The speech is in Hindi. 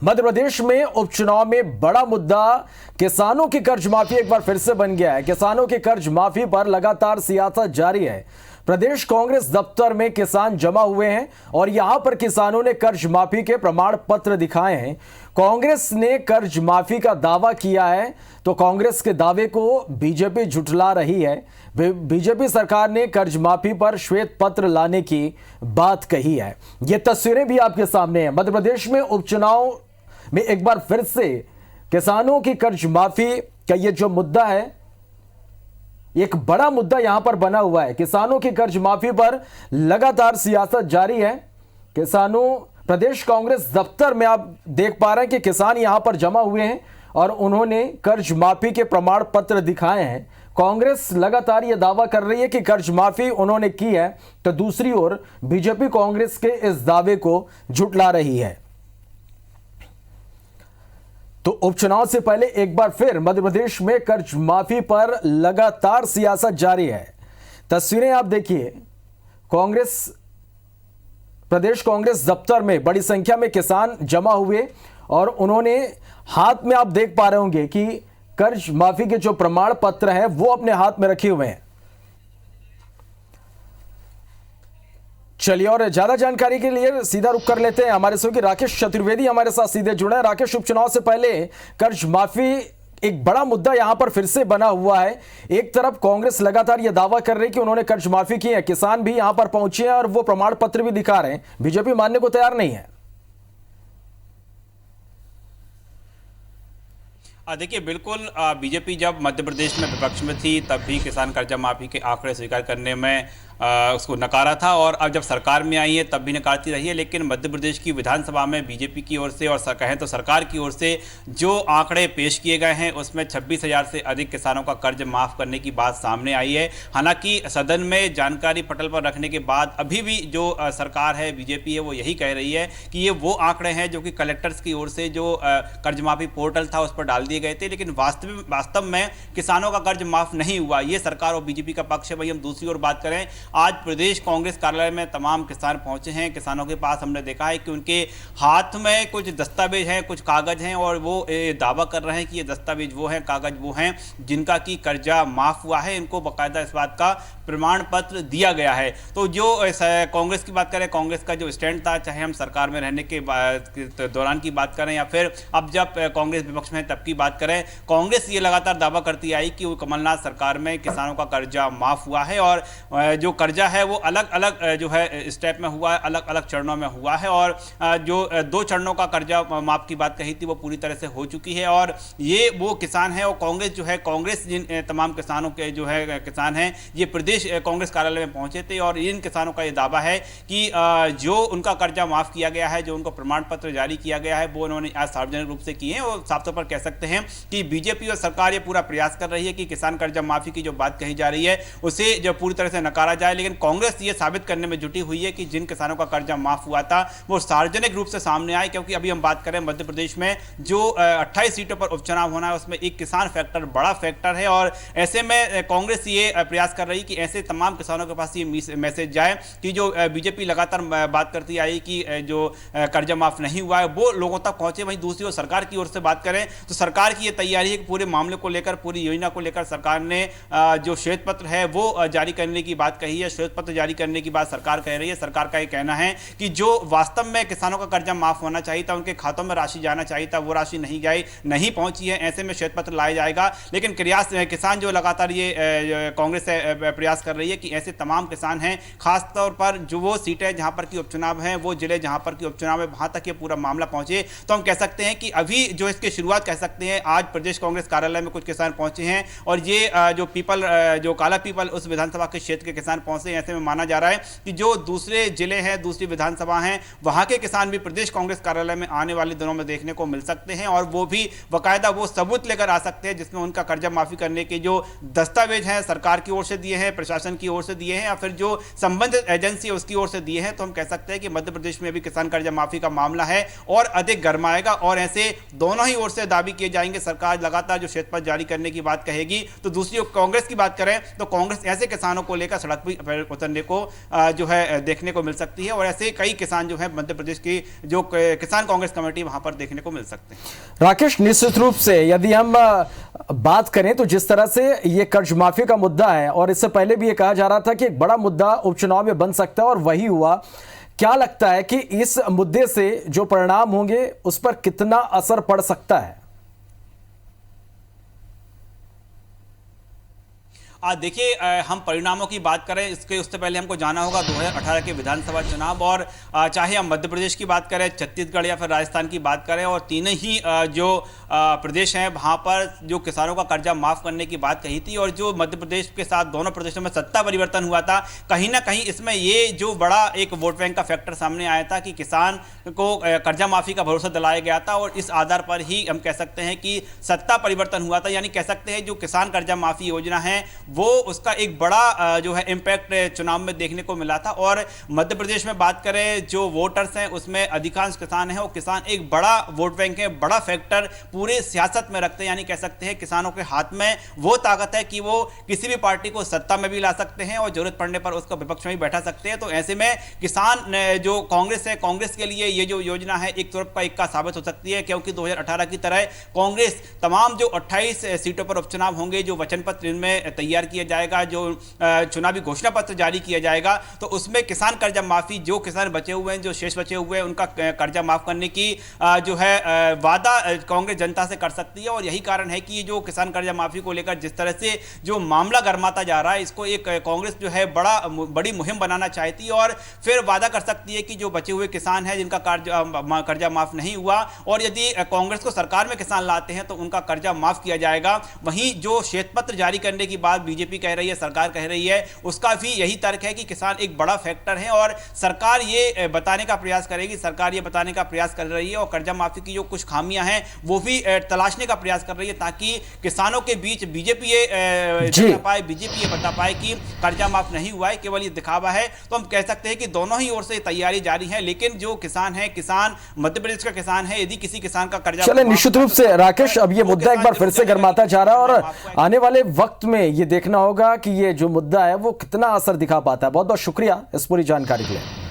मध्य प्रदेश में उपचुनाव में बड़ा मुद्दा किसानों की कर्ज माफी एक बार फिर से बन गया है। किसानों की कर्ज माफी पर लगातार सियासत जारी है। प्रदेश कांग्रेस दफ्तर में किसान जमा हुए हैं और यहां पर किसानों ने कर्ज माफी के प्रमाण पत्र दिखाए हैं। कांग्रेस ने कर्ज माफी का दावा किया है तो कांग्रेस के दावे को बीजेपी झुठला रही है। बीजेपी सरकार ने कर्ज माफी पर श्वेत पत्र लाने की बात कही है। ये तस्वीरें भी आपके सामने हैं। मध्य प्रदेश में उपचुनाव में एक बार फिर से किसानों की कर्ज माफी का ये जो मुद्दा है, एक बड़ा मुद्दा यहां पर बना हुआ है। किसानों की कर्ज माफी पर लगातार सियासत जारी है। किसानों प्रदेश कांग्रेस दफ्तर में आप देख पा रहे हैं कि किसान यहां पर जमा हुए हैं और उन्होंने कर्ज माफी के प्रमाण पत्र दिखाए हैं। कांग्रेस लगातार यह दावा कर रही है कि कर्ज माफी उन्होंने की है, तो दूसरी ओर बीजेपी कांग्रेस के इस दावे को झुठला रही है। तो उपचुनाव से पहले एक बार फिर मध्य प्रदेश में कर्ज माफी पर लगातार सियासत जारी है। तस्वीरें आप देखिए। प्रदेश कांग्रेस दफ्तर में बड़ी संख्या में किसान जमा हुए और उन्होंने हाथ में, आप देख पा रहे होंगे कि कर्ज माफी के जो प्रमाण पत्र हैं वो अपने हाथ में रखे हुए हैं। चलिए और ज्यादा जानकारी के लिए सीधा रुख कर लेते हैं। हमारे सहयोगी राकेश चतुर्वेदी हमारे साथ सीधे जुड़े हैं। राकेश, उपचुनाव से पहले कर्ज माफी एक बड़ा मुद्दा यहां पर फिर से बना हुआ है। एक तरफ कांग्रेस लगातार यह दावा कर रही है कि उन्होंने कर्ज माफी की है, किसान भी यहां पर पहुंचे हैं और वो प्रमाण पत्र भी दिखा रहे हैं। बीजेपी मानने को तैयार नहीं है। देखिए, बिल्कुल बीजेपी जब मध्य प्रदेश में विपक्ष में थी तब भी किसान कर्जा माफी के आंकड़े स्वीकार करने में उसको नकारा था और अब जब सरकार में आई है तब भी नकारती रही है। लेकिन मध्य प्रदेश की विधानसभा में बीजेपी की ओर से और कहें तो सरकार की ओर से जो आंकड़े पेश किए गए हैं उसमें 26,000 से अधिक किसानों का कर्ज माफ़ करने की बात सामने आई है। हालांकि सदन में जानकारी पटल पर रखने के बाद अभी भी जो सरकार है, बीजेपी है, वो यही कह रही है कि ये वो आंकड़े हैं जो कि कलेक्टर्स की ओर से जो कर्ज माफी पोर्टल था उस पर डाल दिए गए थे। लेकिन वास्तव में किसानों का कर्ज माफ नहीं हुआ, ये सरकार और बीजेपी का पक्ष है। वही हम दूसरी ओर बात करें, आज प्रदेश कांग्रेस कार्यालय में तमाम किसान पहुंचे हैं। किसानों के पास हमने देखा है कि उनके हाथ में कुछ दस्तावेज हैं, कुछ कागज हैं और वो दावा कर रहे हैं कि ये दस्तावेज वो हैं, कागज वो हैं जिनका कि कर्जा माफ हुआ है। इनको बाकायदा इस बात का प्रमाण पत्र दिया गया है। तो जो कांग्रेस की बात करें, कांग्रेस का जो स्टैंड था, चाहे हम सरकार में रहने के दौरान की बात करें या फिर अब जब कांग्रेस विपक्ष में तब की बात करें, कांग्रेस ये लगातार दावा करती आई कि वो कमलनाथ सरकार में किसानों का कर्जा माफ हुआ है और जो कर्जा है वो अलग अलग जो है स्टेप में हुआ है, अलग अलग चरणों में हुआ है और जो 2 चरणों का कर्जा माफ की बात कही थी वो पूरी तरह से हो चुकी है। और ये वो किसान है और कांग्रेस जो है, कांग्रेस जिन तमाम किसानों के जो है किसान हैं, ये प्रदेश कांग्रेस कार्यालय में पहुंचे थे और इन किसानों का ये दावा है कि जो उनका कर्जा माफ किया गया है, जो उनको प्रमाण पत्र जारी किया गया है, वो उन्होंने आज सार्वजनिक रूप से किए हैं। और साफ तौर पर कह सकते हैं कि बीजेपी और सरकार ये पूरा प्रयास कर रही है कि किसान कर्जा माफी की जो बात कही जा रही है उसे जो पूरी तरह से नकारा जाए। लेकिन कांग्रेस ये साबित करने में जुटी हुई है कि जिन किसानों का कर्जा माफ हुआ था वो सार्वजनिक रूप से सामने आए। क्योंकि अभी हम बात करें मध्य प्रदेश में जो 28 सीटों पर उपचुनाव होना है उसमें एक किसान फैक्टर बड़ा फैक्टर है और ऐसे में कांग्रेस ये प्रयास कर रही कि ऐसे तमाम किसानों के पास ये मैसेज जाए कि जो बीजेपी लगातार बात करती आई कि जो कर्जा माफ नहीं हुआ है वो लोगों तक पहुंचे। वहीं दूसरी ओर सरकार की ओर से बात करें तो सरकार की ये तैयारी है कि पूरे मामले को लेकर, पूरी योजना को लेकर सरकार ने जो श्वेत पत्र है वो जारी करने की बात कही है। श्वेत पत्र जारी करने की बात सरकार कह रही है। सरकार का ये कहना है कि जो वास्तव में किसानों का कर्जा माफ होना चाहिए था, उनके खातों में राशि जाना चाहिए था, वो राशि नहीं पहुंची है। ऐसे में श्वेत पत्र लाया जाएगा। लेकिन किसान जो लगातार ये कांग्रेस प्रयास कर रही है कि ऐसे तमाम किसान हैं, खासतौर पर जो वो सीटें जहां पर की उपचुनाव है, वो जिले जहां पर की उपचुनाव है, वहां तक ये पूरा मामला पहुंचे। तो हम कह सकते हैं कि अभी जो इसकी शुरुआत कह सकते हैं, आज प्रदेश कांग्रेस कार्यालय में कुछ किसान पहुंचे हैं और ये जो काला पीपल उस विधानसभा के क्षेत्र के किसान पहुंचे। ऐसे में माना जा रहा है कि जो दूसरे जिले हैं, दूसरी विधानसभा हैं, वहां के किसान भी प्रदेश कांग्रेस कार्यालय में आने वाले दिनों में देखने को मिल सकते हैं और वो भी बाकायदा वो सबूत लेकर आ सकते हैं जिसमें उनका कर्जा माफी करने के जो दस्तावेज हैं सरकार की ओर से दिए हैं, प्रशासन की ओर से दिए हैं या फिर जो संबंधित एजेंसी है उसकी ओर से दिए हैं, तो हम कह सकते हैं कि मध्य प्रदेश में अभी किसान कर्जा माफी का मामला है और अधिक गर्माएगा। और ऐसे दोनों ही ओर से दावे किए जाएंगे। सरकार लगातार जो श्वेत पत्र जारी करने की बात कहेगी, तो दूसरी ओर कांग्रेस की बात करें तो कांग्रेस ऐसे किसानों को लेकर सड़क पर उतरने को जो है देखने को मिल सकती है और ऐसे कई किसान जो है मध्य प्रदेश की जो किसान कांग्रेस कमेटी वहां पर देखने को मिल सकते हैं। राकेश, निश्चित रूप से यदि हम बात करें तो जिस तरह से ये कर्ज माफी का मुद्दा है और इससे पहले भी ये कहा जा रहा था कि एक बड़ा मुद्दा उपचुनाव में बन सकता है और वही हुआ, क्या लगता है कि इस मुद्दे से जो परिणाम होंगे उस पर कितना असर पड़ सकता है? देखिए, हम परिणामों की बात करें उससे पहले हमको जाना होगा 2018 के विधानसभा चुनाव और चाहे हम मध्य प्रदेश की बात करें, छत्तीसगढ़ या फिर राजस्थान की बात करें, और तीनों ही जो प्रदेश हैं वहाँ पर जो किसानों का कर्जा माफ करने की बात कही थी और जो मध्य प्रदेश के साथ दोनों प्रदेशों में सत्ता परिवर्तन हुआ था, कहीं ना कहीं इसमें ये जो बड़ा एक वोट बैंक का फैक्टर सामने आया था कि किसान को कर्जा माफी का भरोसा दिलाया गया था और इस आधार पर ही हम कह सकते हैं कि सत्ता परिवर्तन हुआ था। यानी कह सकते हैं जो किसान कर्जा माफी योजना है वो उसका एक बड़ा जो है इंपैक्ट चुनाव में देखने को मिला था। और मध्य प्रदेश में बात करें जो वोटर्स हैं उसमें अधिकांश किसान हैं और किसान एक बड़ा वोट बैंक है, बड़ा फैक्टर पूरे सियासत में रखते हैं। यानी कह सकते हैं किसानों के हाथ में वो ताकत है कि वो किसी भी पार्टी को सत्ता में भी ला सकते हैं और जरूरत पड़ने पर उसको विपक्ष में भी बैठा सकते हैं। तो ऐसे में किसान जो कांग्रेस है, कांग्रेस के लिए ये जो योजना है एक तरफ का इक्का साबित हो सकती है, क्योंकि 2018 की तरह कांग्रेस तमाम जो 28 सीटों पर उपचुनाव होंगे, जो वचन पत्र इनमें तैयार किया जाएगा, जो चुनावी घोषणा पत्र जारी किया जाएगा, तो उसमें किसान कर्जा माफी, जो किसान बचे हुए हैं, जो शेष बचे हुए हैं, उनका कर्जा माफ करने की जो है वादा कांग्रेस जनता से कर सकती है। और यही कारण है कि जो किसान कर्जा माफी को लेकर जिस तरह से जो मामला गर्माता जा रहा है, इसको एक कांग्रेस जो है बड़ी मुहिम बनाना चाहती है और फिर वादा कर सकती है कि जो बचे हुए किसान हैं जिनका कर्जा माफ नहीं हुआ और यदि कांग्रेस को सरकार में किसान लाते हैं तो उनका कर्जा माफ किया जाएगा। वहीं जो श्वेत पत्र जारी करने की बात बीजेपी कह रही है, सरकार कह रही है, उसका भी यही तर्क है कि किसान एक बड़ा फैक्टर है और सरकार ये बताने का प्रयास करेगी, सरकार ये बताने का प्रयास कर रही है और कर्जा माफी की जो कुछ खामियां हैं वो भी तलाशने का प्रयास कर रही है, ताकि किसानों के बीच बीजेपी ये बता पाए कि कर्जा माफ नहीं हुआ है, केवल ये दिखावा है। तो हम कह सकते हैं कि दोनों ही ओर से तैयारी जारी है, लेकिन जो किसान है, किसान मध्य प्रदेश का किसान है, यदि किसी किसान का कर्जा, चले निश्चित रूप से राकेश, अब ये मुद्दा एक बार फिर से गर्माता जा रहा है और आने वाले वक्त में ये देखना होगा कि ये जो मुद्दा है वो कितना असर दिखा पाता है। बहुत बहुत शुक्रिया इस पूरी जानकारी के लिए।